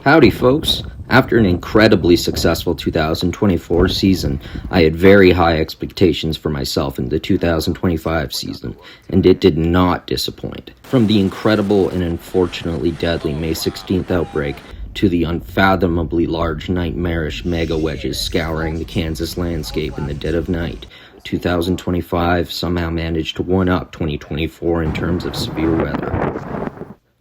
Howdy folks. After an incredibly successful 2024 season, I had very high expectations for myself in the 2025 season, and it did not disappoint. From the incredible and unfortunately deadly May 16th outbreak to the unfathomably large nightmarish megawedges scouring the Kansas landscape in the dead of night, 2025 somehow managed to one-up 2024 in terms of severe weather.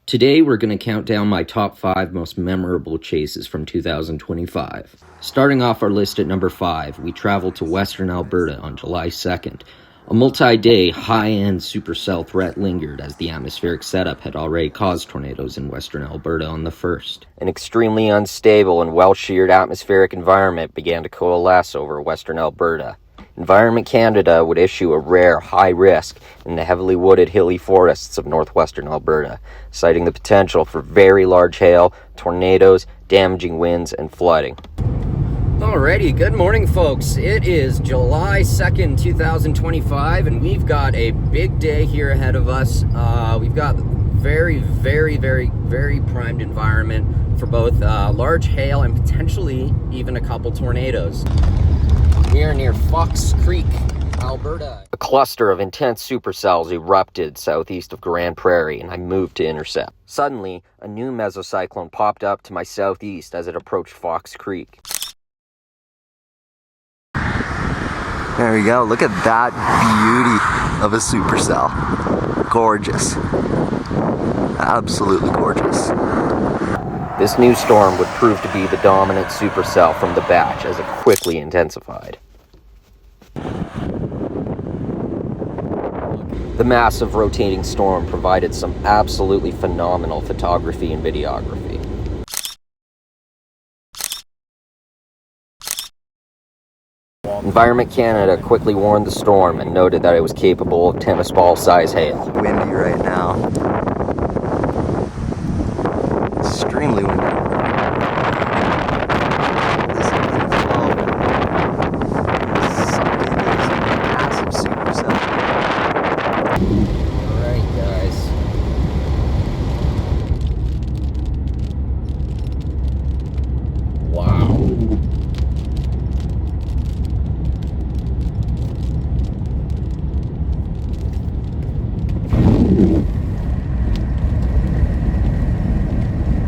Today, we're going to count down my top 5 most memorable chases from 2025. Starting off our list at number 5, we traveled to western Alberta on July 2nd. A multi-day, high-end supercell threat lingered as the atmospheric setup had already caused tornadoes in western Alberta on the 1st. An extremely unstable and well-sheared atmospheric environment began to coalesce over western Alberta. Environment Canada would issue a rare high risk in the heavily wooded hilly forests of northwestern Alberta, citing the potential for very large hail, tornadoes, damaging winds, and flooding. Alrighty, good morning folks. It is July 2nd, 2025, and we've got a big day here ahead of us. We've got very primed environment for both large hail and potentially even a couple tornadoes. We are near Fox Creek, Alberta. A cluster of intense supercells erupted southeast of Grand Prairie, and I moved to intercept. Suddenly, a new mesocyclone popped up to my southeast as it approached Fox Creek. There we go. Look at that beauty of a supercell. Gorgeous. Absolutely gorgeous. This new storm would prove to be the dominant supercell from the batch as it quickly intensified. The massive rotating storm provided some absolutely phenomenal photography and videography. Environment Canada quickly warned the storm and noted that it was capable of tennis ball size hail. Windy right now. Extremely windy. This inflow is something that is a massive supercell. Alright guys. Wow.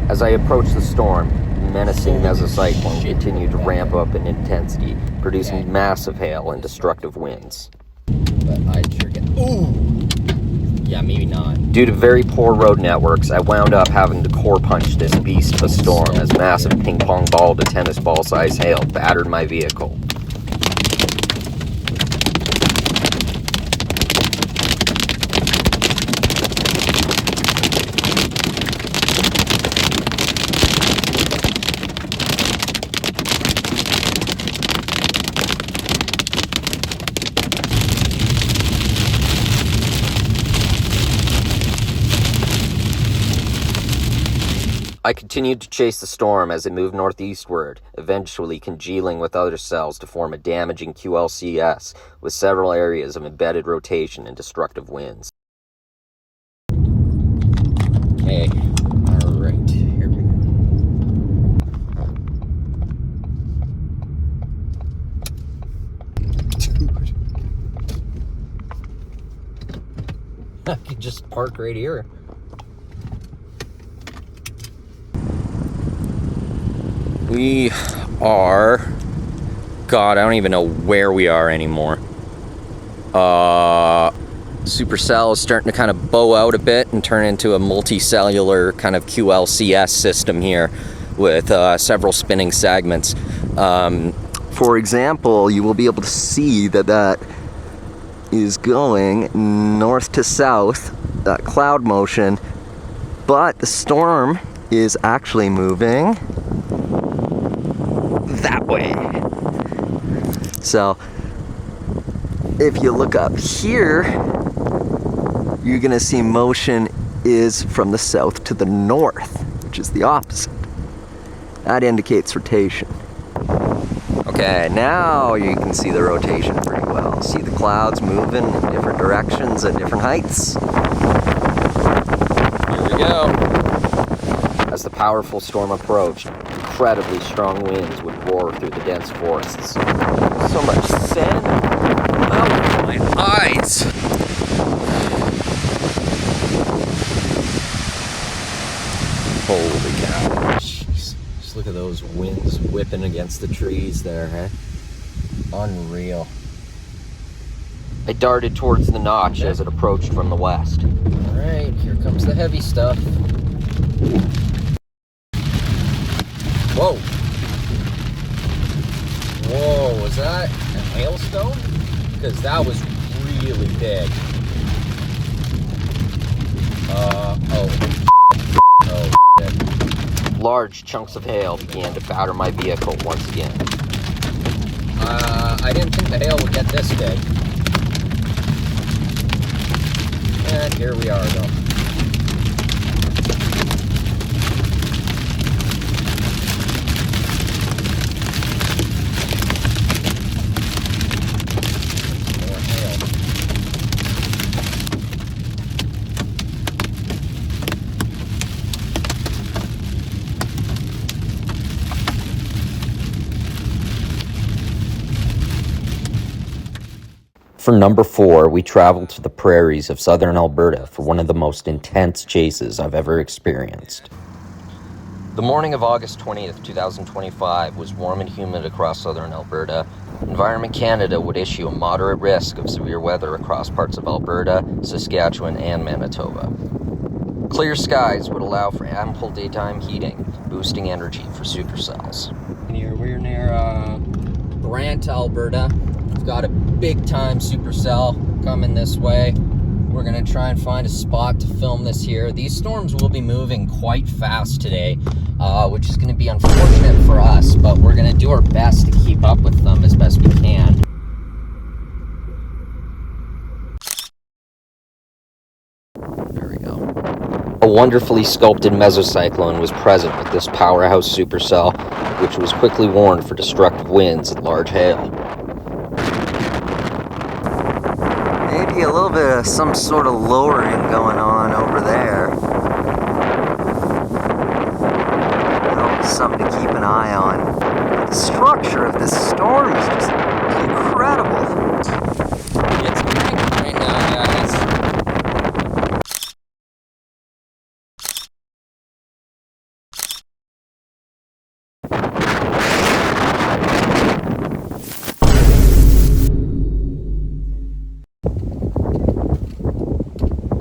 As I approached the storm, the menacing mesocyclone continued to ramp up in intensity, producing massive hail and destructive winds. But I'd sure get... Ooh! Yeah, maybe not. Due to very poor road networks, I wound up having to core punch this beast of a storm as massive ping-pong ball to tennis ball size hail battered my vehicle. I continued to chase the storm as it moved northeastward, eventually congealing with other cells to form a damaging QLCS with several areas of embedded rotation and destructive winds. Okay, alright, here we go. I could just park right here. We are... God, I don't even know where we are anymore. Supercell is starting to kind of bow out a bit and turn into a multicellular kind of QLCS system here with several spinning segments. For example, you will be able to see that is going north to south, that cloud motion, but the storm is actually moving that way. So if you look up here, you're gonna see motion is from the south to the north, which is the opposite. That indicates rotation. Okay, now you can see the rotation pretty well. See the clouds moving in different directions at different heights. Here we go. As the powerful storm approached, incredibly strong winds would roar through the dense forests. So much sand. Oh, my eyes! Holy cow. Jeez. Just look at those winds whipping against the trees there, huh? Unreal. I darted towards the notch as it approached from the west. Alright, here comes the heavy stuff. Whoa! Whoa, was that a hailstone? Because that was really big. Oh, shit. Large chunks of hail began to batter my vehicle once again. I didn't think the hail would get this big. And here we are, though. More hail. For number 4, we traveled to the prairies of southern Alberta for one of the most intense chases I've ever experienced. The morning of August 20th, 2025 was warm and humid across southern Alberta. Environment Canada would issue a moderate risk of severe weather across parts of Alberta, Saskatchewan, and Manitoba. Clear skies would allow for ample daytime heating, boosting energy for supercells. We're near Brant, Alberta. We've got a big-time supercell coming this way. We're going to try and find a spot to film this here. These storms will be moving quite fast today, which is going to be unfortunate for us, but we're going to do our best to keep up with them as best we can. There we go. A wonderfully sculpted mesocyclone was present with this powerhouse supercell, which was quickly warned for destructive winds and large hail. Maybe a little bit of some sort of lowering going on over there. Something to keep an eye on. The structure of this storm is just incredible. It's cranking right now, guys.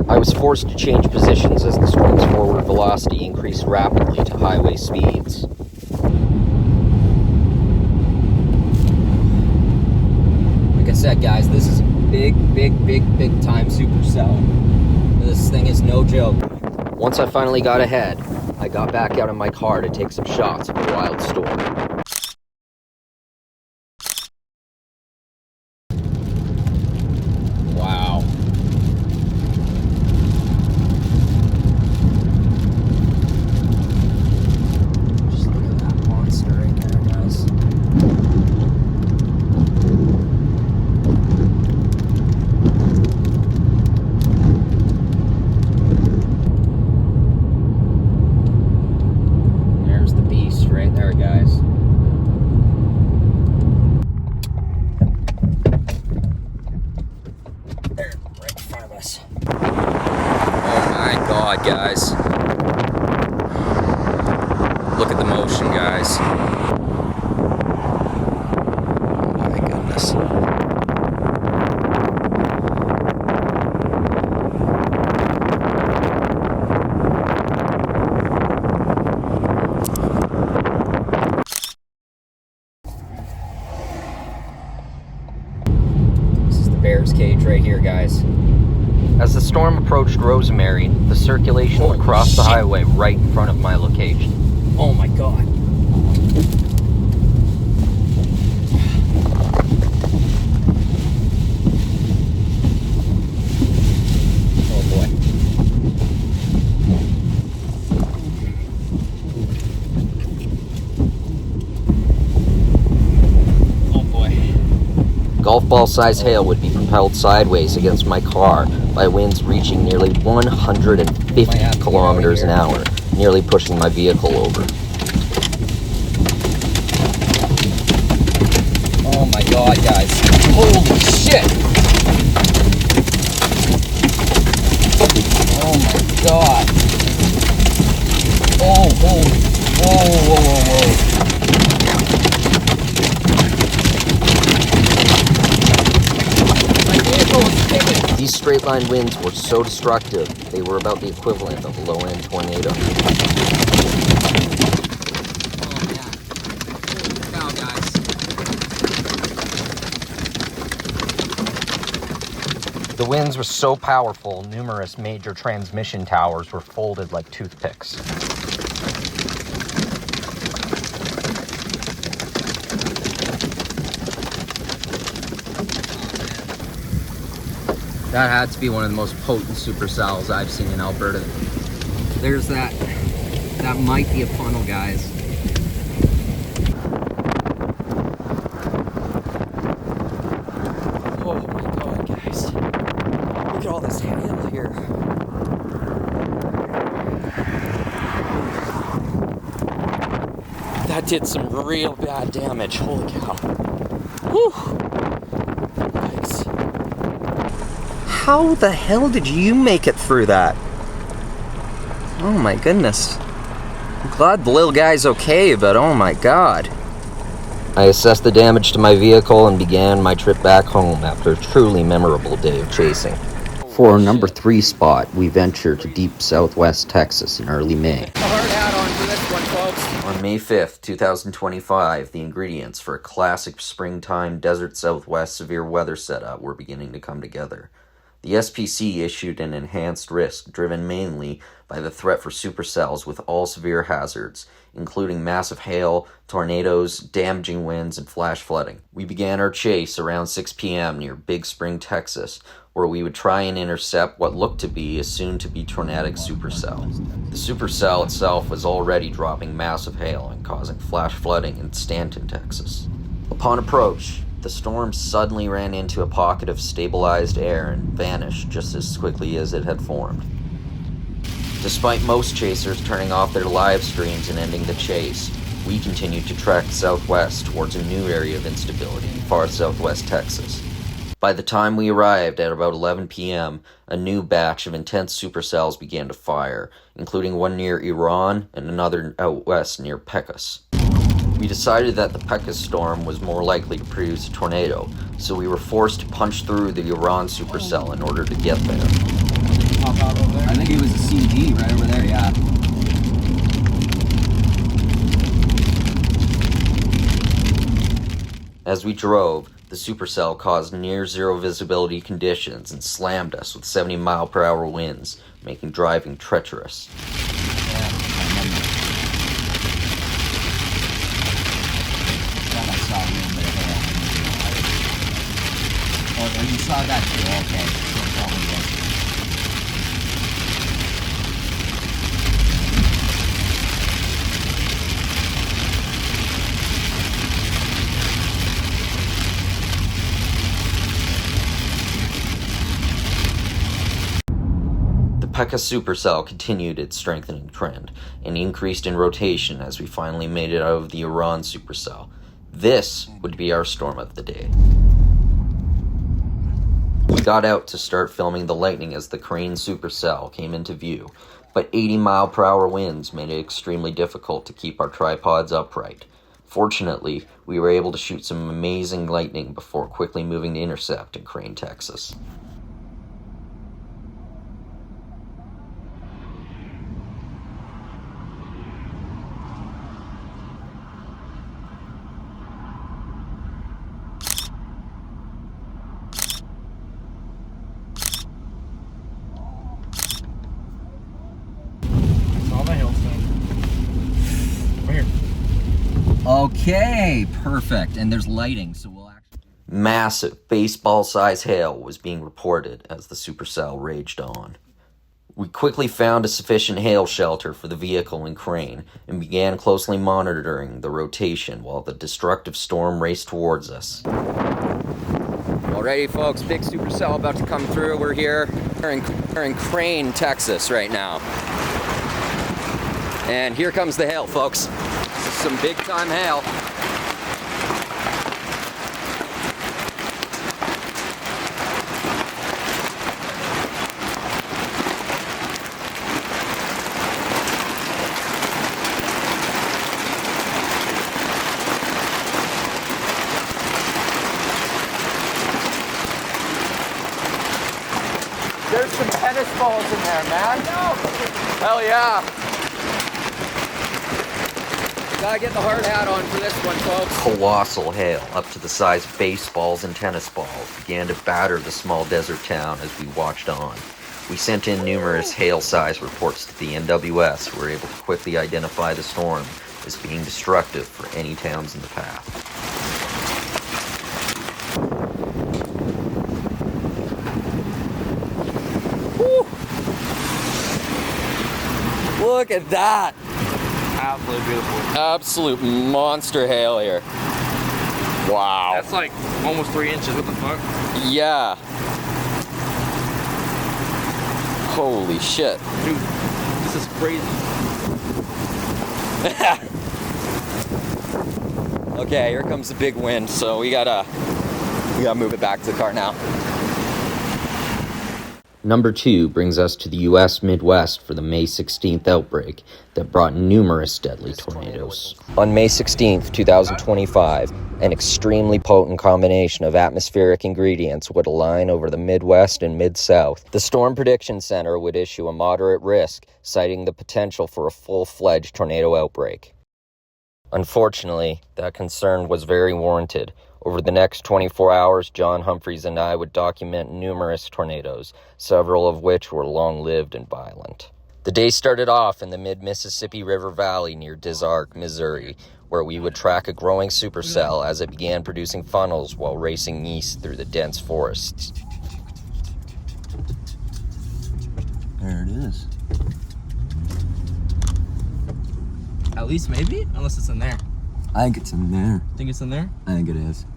I was forced to change positions as the storm's forward velocity increased rapidly to highway speeds. Like I said, guys, this is a big time supercell. This thing is no joke. Once I finally got ahead, I got back out of my car to take some shots of the wild storm. Wow. Just look at that monster right there, guys. There's the beast right there, guys. There, right in front of us. Oh my god, guys. Look at the motion, guys. Oh my goodness. This is the bear's cage right here, guys. As the storm approached Rosemary, the circulation would cross the highway right in front of my location. Oh my god. Oh boy. Oh boy. Golf ball size hail would be propelled sideways against my car by winds reaching nearly 150 kilometers an hour nearly pushing my vehicle over. Oh my god, guys. Holy shit! Oh my god. Oh, holy. Whoa, whoa, whoa, whoa. My vehicle is spinning. These straight-line winds were so destructive, they were about the equivalent of a low-end tornado. Oh man. Holy cow, guys. The winds were so powerful, numerous major transmission towers were folded like toothpicks. That had to be one of the most potent supercells I've seen in Alberta. There's that. That might be a funnel, guys. Oh my god, guys. Look at all this hail here. That did some real bad damage. Holy cow. Whew. Yikes. How the hell did you make it through that? Oh my goodness. I'm glad the little guy's okay, but oh my god. I assessed the damage to my vehicle and began my trip back home after a truly memorable day of chasing. For our number 3 spot, we ventured to deep southwest Texas in early May. A hard hat on for this one, folks. On May 5th, 2025, the ingredients for a classic springtime desert southwest severe weather setup were beginning to come together. The SPC issued an enhanced risk driven mainly by the threat for supercells with all severe hazards, including massive hail, tornadoes, damaging winds, and flash flooding. We began our chase around 6 p.m. near Big Spring, Texas, where we would try and intercept what looked to be a soon-to-be tornadic supercell. The supercell itself was already dropping massive hail and causing flash flooding in Stanton, Texas. Upon approach, the storm suddenly ran into a pocket of stabilized air and vanished just as quickly as it had formed. Despite most chasers turning off their live streams and ending the chase, we continued to trek southwest towards a new area of instability in far southwest Texas. By the time we arrived at about 11 p.m., a new batch of intense supercells began to fire, including one near Iran and another out west near Pecos. We decided that the Pecos storm was more likely to produce a tornado, so we were forced to punch through the Iran supercell in order to get there. I think it was a CD right over there, yeah. As we drove, the supercell caused near-zero visibility conditions and slammed us with 70-mile-per-hour winds, making driving treacherous. Oh, you saw that too, okay. So probably was. The Pecos supercell continued its strengthening trend and increased in rotation as we finally made it out of the Iran supercell. This would be our storm of the day. We got out to start filming the lightning as the Crane supercell came into view, but 80-mile-per-hour winds made it extremely difficult to keep our tripods upright. Fortunately, we were able to shoot some amazing lightning before quickly moving to intercept in Crane, Texas. Okay, perfect. And there's lighting, so we'll actually... Massive baseball-sized hail was being reported as the supercell raged on. We quickly found a sufficient hail shelter for the vehicle and Crane and began closely monitoring the rotation while the destructive storm raced towards us. Alrighty, folks, big supercell about to come through. We're here. We're in Crane, Texas right now. And here comes the hail, folks. This is some big time hail. There's some tennis balls in there, man. Hell yeah. Gotta get the hard hat on for this one, folks. Colossal hail, up to the size of baseballs and tennis balls, began to batter the small desert town as we watched on. We sent in numerous hail-size reports to the NWS, who were able to quickly identify the storm as being destructive for any towns in the path. Look at that. Absolutely beautiful. Absolute monster hail here. Wow. That's like almost 3 inches. What the fuck? Yeah. Holy shit. Dude, this is crazy. Okay, here comes the big wind, so we gotta move it back to the car now. Number 2 brings us to the U.S. Midwest for the May 16th outbreak that brought numerous deadly tornadoes. On May 16th, 2025, an extremely potent combination of atmospheric ingredients would align over the Midwest and Mid-South. The Storm Prediction Center would issue a moderate risk, citing the potential for a full-fledged tornado outbreak. Unfortunately, that concern was very warranted. Over the next 24 hours, John Humphreys and I would document numerous tornadoes, several of which were long-lived and violent. The day started off in the mid-Mississippi River Valley near Dizark, Missouri, where we would track a growing supercell as it began producing funnels while racing east through the dense forests. There it is. At least maybe? Unless it's in there. I think it's in there. Think it's in there? I think it is.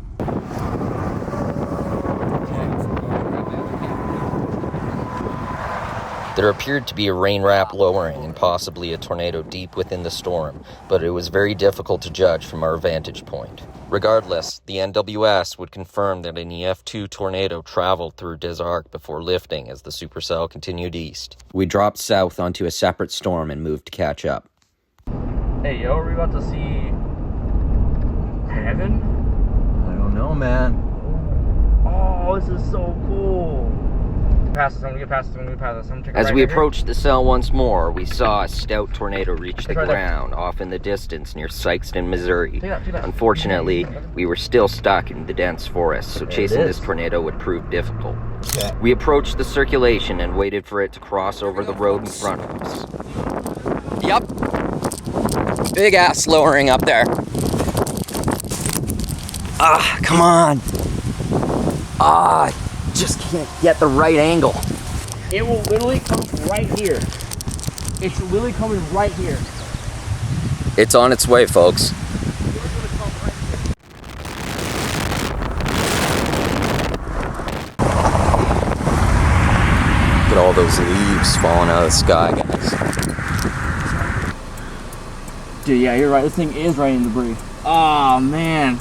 There appeared to be a rain wrap lowering and possibly a tornado deep within the storm, but it was very difficult to judge from our vantage point. Regardless, the NWS would confirm that an EF2 tornado traveled through Dizark before lifting as the supercell continued east. We dropped south onto a separate storm and moved to catch up. Hey, yo, are we about to see heaven? I don't know, man. Oh, this is so cool. Pass this, I'm gonna get past this, I'm gonna get past this. I'm gonna take a As right we here. approached the cell once more, we saw a stout tornado reach the Right there. ground off in the distance near Sykeston, Missouri. Take that. Unfortunately, we were still stuck in the dense forest, so chasing this tornado would prove difficult. Okay. We approached the circulation and waited for it to cross over the road in front of us. Yep. Big ass lowering up there. Ah, come on. Ah, just can't get the right angle. It will literally come right here. It's literally coming right here. It's on its way, folks. Look at all those leaves falling out of the sky, guys. Dude, yeah, you're right. This thing is right in the debris. Oh, man.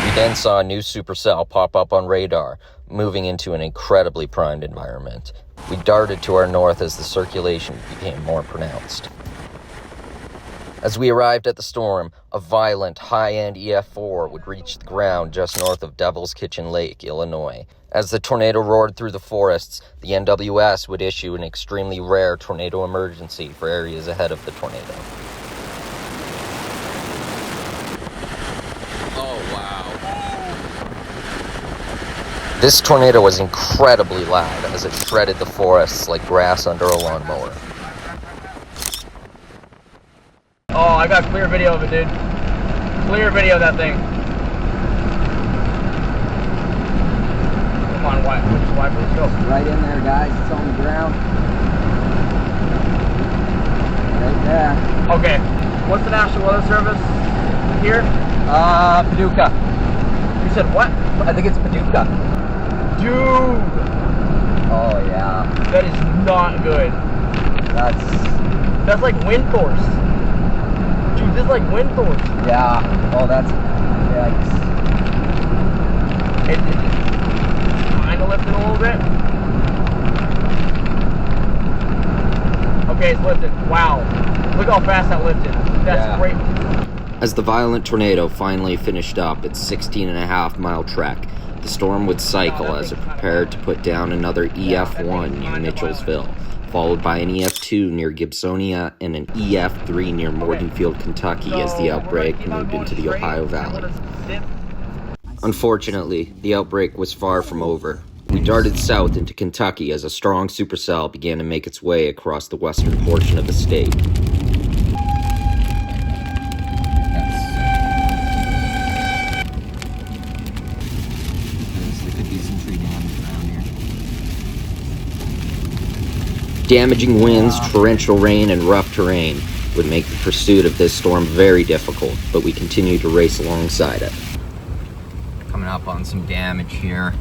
We then saw a new supercell pop up on radar, moving into an incredibly primed environment. We darted to our north as the circulation became more pronounced. As we arrived at the storm, a violent, high-end EF4 would reach the ground just north of Devil's Kitchen Lake, Illinois. As the tornado roared through the forests, the NWS would issue an extremely rare tornado emergency for areas ahead of the tornado. Oh, wow. This tornado was incredibly loud as it shredded the forests like grass under a lawnmower. Oh, I got clear video of it, dude. Clear video of that thing. Come on, wipe, let's go. Right in there, guys. It's on the ground. Right there. Okay, what's the National Weather Service here? Paducah. You You said what? I think it's Paducah. Dude, Oh yeah, that is not good. that's That's like wind force. Dude, this is like wind force. yeah. Oh, that's yikes. It's kind of lifting a little bit. Okay, it's lifted. Wow. Look how fast that lifted. That's Yeah. great. As the violent tornado finally finished up its 16.5-mile trek, the storm would cycle as it prepared to put down another EF1 near Mitchellsville, followed by an EF2 near Gibsonia and an EF3 near Morganfield, Kentucky, as the outbreak moved into the Ohio Valley. Unfortunately, the outbreak was far from over. We darted south into Kentucky as a strong supercell began to make its way across the western portion of the state. There could be some tree damage around here. Damaging winds, torrential rain, and rough terrain would make the pursuit of this storm very difficult, but we continued to race alongside it. Coming up on some damage here.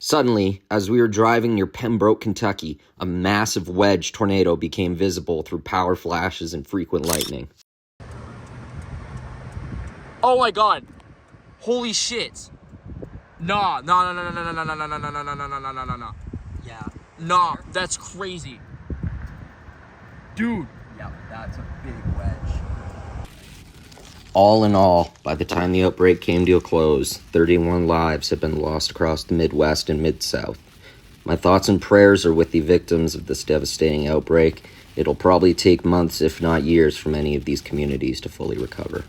Suddenly, as we were driving near Pembroke, Kentucky, a massive wedge tornado became visible through power flashes and frequent lightning. Oh my god. Holy shit. Nah. Yeah. Nah, that's crazy. Dude. Yep, that's a big wedge. All in all, by the time the outbreak came to a close, 31 lives had been lost across the Midwest and Mid-South. My thoughts and prayers are with the victims of this devastating outbreak. It'll probably take months, if not years, for many of these communities to fully recover.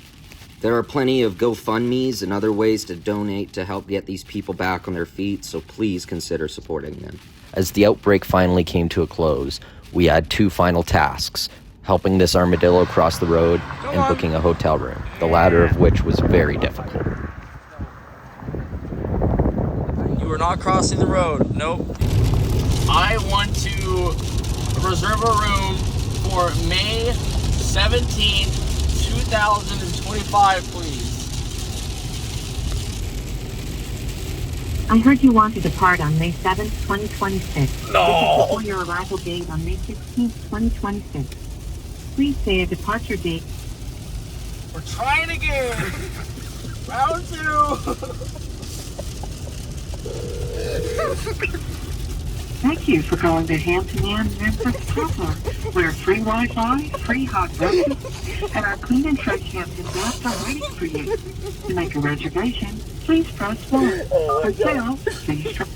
There are plenty of GoFundMes and other ways to donate to help get these people back on their feet, so please consider supporting them. As the outbreak finally came to a close, we had two final tasks: helping this armadillo cross the road and booking a hotel room, the latter of which was very difficult. You are not crossing the road. Nope. I want to reserve a room for May 17th, 2025, please. I heard you want to depart on May 7th, 2026. No. This is before your arrival date on May 16th, 2026. Please say a departure date. We're trying again. Round 2. Thank you for calling the Hampton Inn Memphis Traveler, where free Wi-Fi, free hot breakfast, and our clean and fresh Hampton baths are waiting for you. To make a reservation, please press 1. For sales, please press...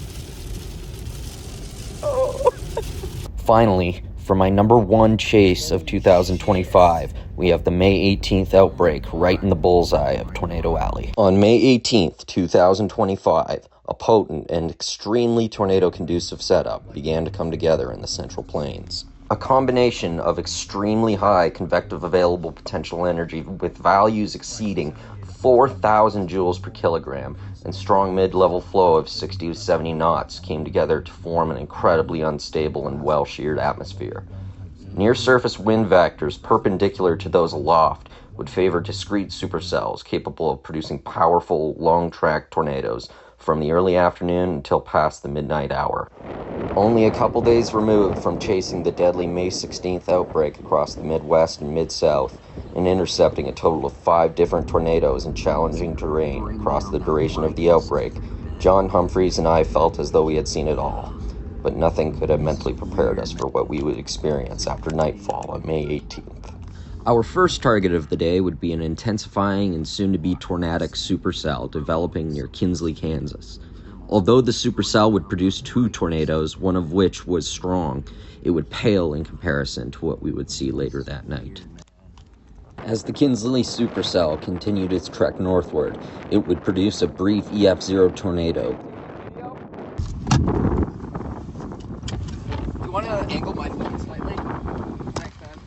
Finally, for my number one chase of 2025, we have the May 18th outbreak right in the bullseye of Tornado Alley. On May 18th, 2025, a potent and extremely tornado-conducive setup began to come together in the Central Plains. A combination of extremely high convective available potential energy with values exceeding 4,000 joules per kilogram and strong mid-level flow of 60 to 70 knots came together to form an incredibly unstable and well-sheared atmosphere. Near-surface wind vectors perpendicular to those aloft would favor discrete supercells capable of producing powerful, long-track tornadoes from the early afternoon until past the midnight hour. Only a couple days removed from chasing the deadly May 16th outbreak across the Midwest and Mid-South and intercepting a total of 5 different tornadoes in challenging terrain across the duration of the outbreak, John Humphreys and I felt as though we had seen it all. But nothing could have mentally prepared us for what we would experience after nightfall on May 18th. Our first target of the day would be an intensifying and soon-to-be tornadic supercell developing near Kinsley, Kansas. Although the supercell would produce 2 tornadoes, one of which was strong, it would pale in comparison to what we would see later that night. As the Kinsley supercell continued its trek northward, it would produce a brief EF0 tornado. Do you want to angle my phone slightly? Thanks, man.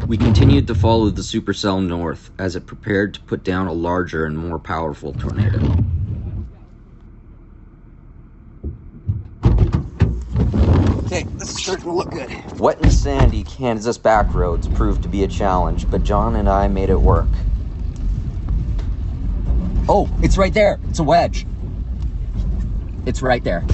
We continued to follow the supercell north as it prepared to put down a larger and more powerful tornado. Okay, this is starting to look good. Wet and sandy Kansas back roads proved to be a challenge, but John and I made it work. Oh, it's right there. It's a wedge. It's right there.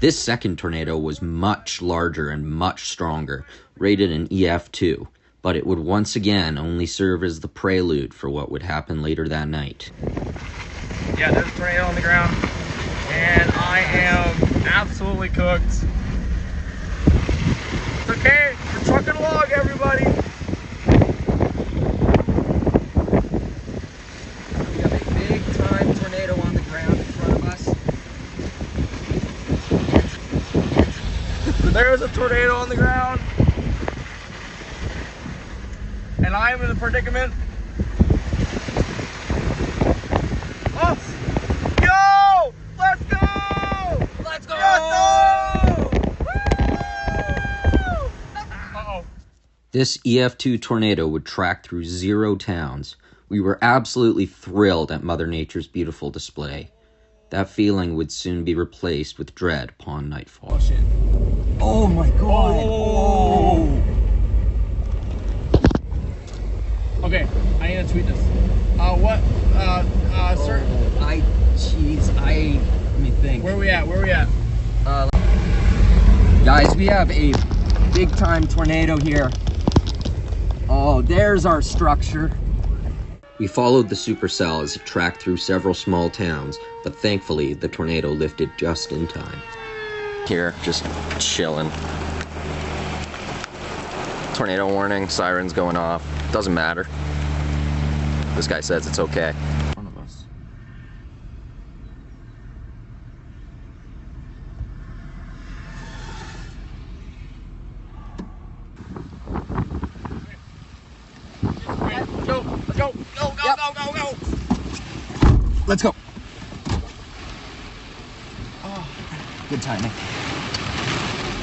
This second tornado was much larger and much stronger, rated an EF2, but it would once again only serve as the prelude for what would happen later that night. Yeah, there's a tornado on the ground, and I am absolutely cooked. It's okay, we're trucking along, everybody. We have a big time tornado on the ground in front of us. There's a tornado on the ground, and I am in a predicament. Oh, go! Let's go! Let's go! Uh-oh. This EF2 tornado would track through 0 towns. We were absolutely thrilled at Mother Nature's beautiful display. That feeling would soon be replaced with dread upon nightfall. Oh, shit. Oh my god. Oh. Okay, I need to tweet this. Sir? Let me think. Where we at? Guys, we have a big time tornado here. Oh, there's our structure. We followed the supercell as it tracked through several small towns, but thankfully the tornado lifted just in time. Here, just chilling. Tornado warning, sirens going off. Doesn't matter. This guy says it's okay. In front of us. Go. Let's go. Oh, good timing.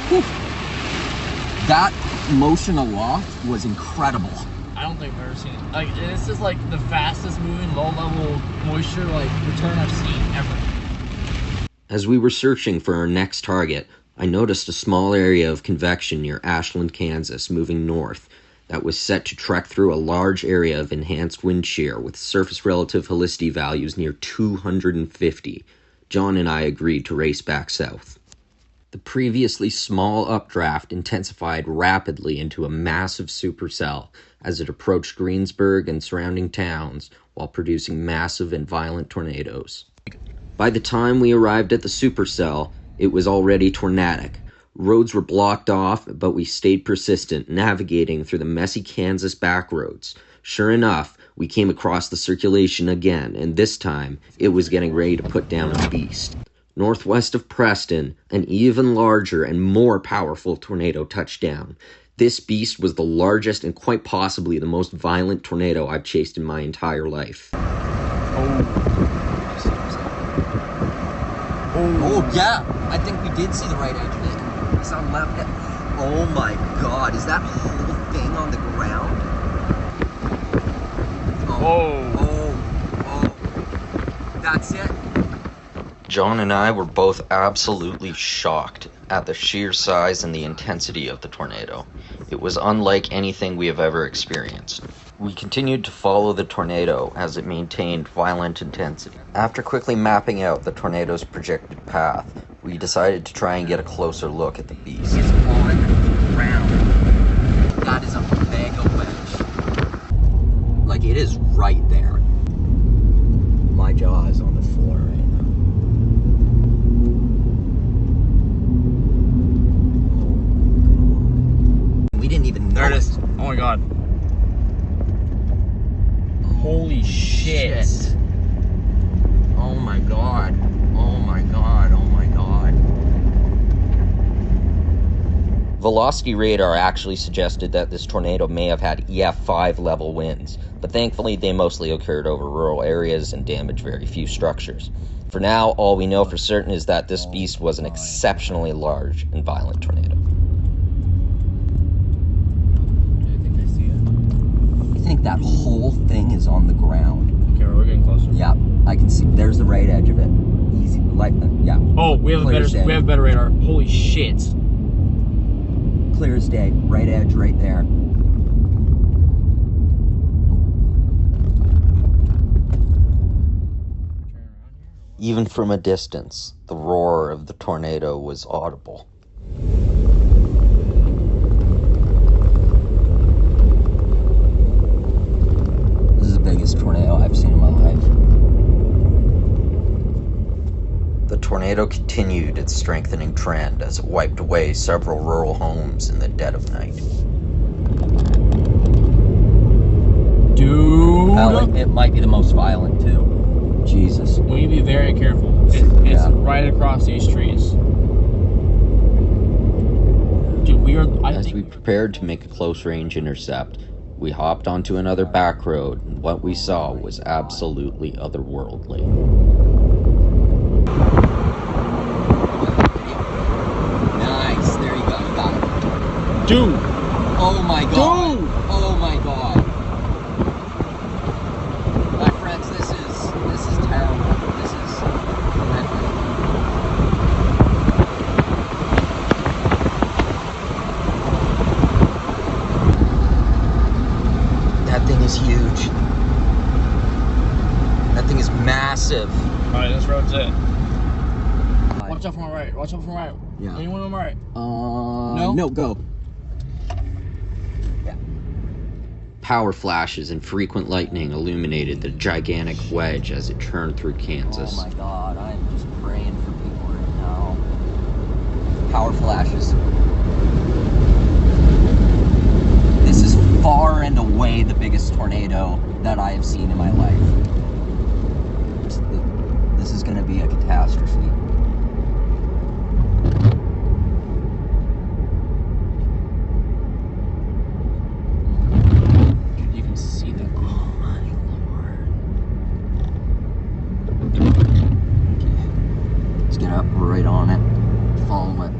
Whew. That motion aloft was incredible. I don't think I've ever seen it. Like, this is like the fastest moving low level moisture return I've seen ever. As we were searching for our next target, I noticed a small area of convection near Ashland, Kansas, moving north, that was set to trek through a large area of enhanced wind shear with surface relative helicity values near 250. John and I agreed to race back south. The previously small updraft intensified rapidly into a massive supercell as it approached Greensburg and surrounding towns while producing massive and violent tornadoes. By the time we arrived at the supercell, it was already tornadic. Roads were blocked off, but we stayed persistent, navigating through the messy Kansas back roads. Sure enough, we came across the circulation again, and this time, it was getting ready to put down a beast. Northwest of Preston, an even larger and more powerful tornado touched down. This beast was the largest and quite possibly the most violent tornado I've chased in my entire life. Oh, yeah. I think we did see the right edge of it. It's on left. Oh my god, is that whole thing on the ground? Oh. That's it. John and I were both absolutely shocked at the sheer size and the intensity of the tornado. It was unlike anything we have ever experienced. We continued to follow the tornado as it maintained violent intensity. After quickly mapping out the tornado's projected path, we decided to try and get a closer look at the beast. It's on the ground. That is a mega wedge. Like, it is right there. My jaw is on the floor right now. We didn't even know. There it is. Oh my god. Holy shit. Oh my god. Oh my god. Oh my god. Velocity radar actually suggested that this tornado may have had EF5 level winds, but thankfully they mostly occurred over rural areas and damaged very few structures. For now, all we know for certain is that this beast was an exceptionally large and violent tornado. I think that whole thing is on the ground. Okay, we're getting closer. Yeah, I can see. There's the right edge of it. Easy, like, yeah. Oh, we have a better radar. Holy shit! Clear as day. Right edge, right there. Even from a distance, the roar of the tornado was audible. This is the biggest tornado I've seen in my life. The tornado continued its strengthening trend as it wiped away several rural homes in the dead of night. Dude! It might be the most violent, too. Jesus. We need to be very careful. It's right across these trees. Dude, As we prepared to make a close-range intercept, we hopped onto another back road, and what we saw was absolutely otherworldly. Nice. There you go. You got it. Dude! Oh my god. Dude! Oh my god. My friends, this is terrible. This is horrific. That thing is huge. That thing is massive. Alright, this road's it. Watch out from my right. Watch out from my right. Yeah. Anyone on my right? No, go. Power flashes and frequent lightning illuminated the gigantic wedge as it churned through Kansas. Oh my god, I'm just praying for people right now. Power flashes. This is far and away the biggest tornado that I have seen in my life. This is going to be a catastrophe. You can see that. Oh my lord. Let's get up right on it. Follow it.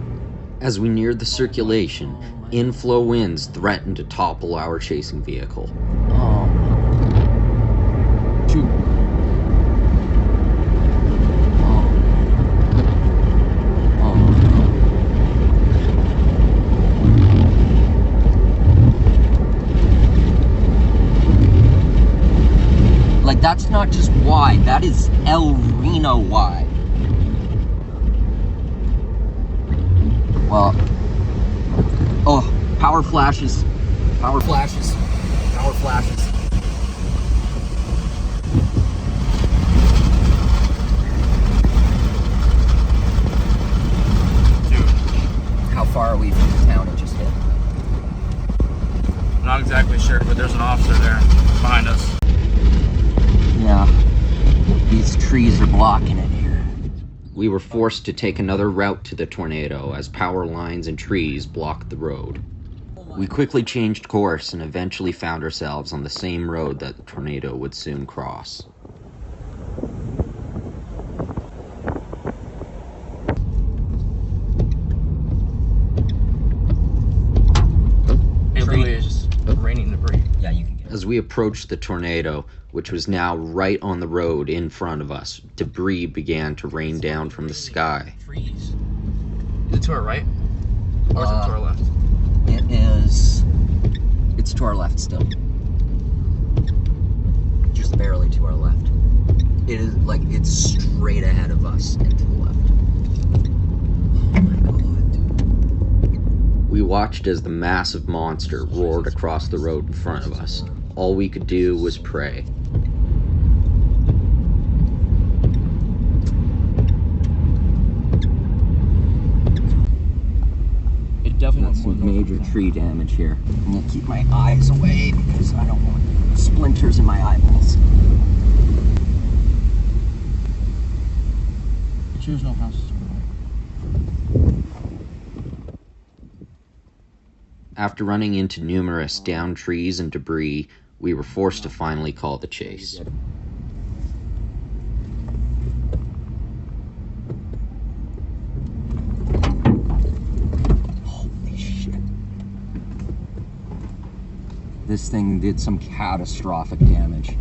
As we neared the circulation, inflow winds threatened to topple our chasing vehicle. Oh. Dude. Like, that's not just wide, that is El Reno wide. Well, oh, power flashes, power flashes, power flashes. Dude. How far are we from the town it just hit? Not exactly sure, but there's an officer there behind us. Yeah, these trees are blocking it here. We were forced to take another route to the tornado as power lines and trees blocked the road. We quickly changed course and eventually found ourselves on the same road that the tornado would soon cross. It literally is just raining debris. Yeah, you can get it. As we approached the tornado, which was now right on the road in front of us, debris began to rain down from the sky. Trees. Is it to our right? Or is it to our left? It's to our left still. Just barely to our left. It is like, it's straight ahead of us and to the left. Oh my god. We watched as the massive monster roared across the road in front of us. All we could do was pray. It definitely That's some major tree damage here. I'm gonna keep my eyes away because I don't want splinters in my eyeballs. There's no houses. After running into numerous downed trees and debris, we were forced to finally call the chase. this thing did some catastrophic damage.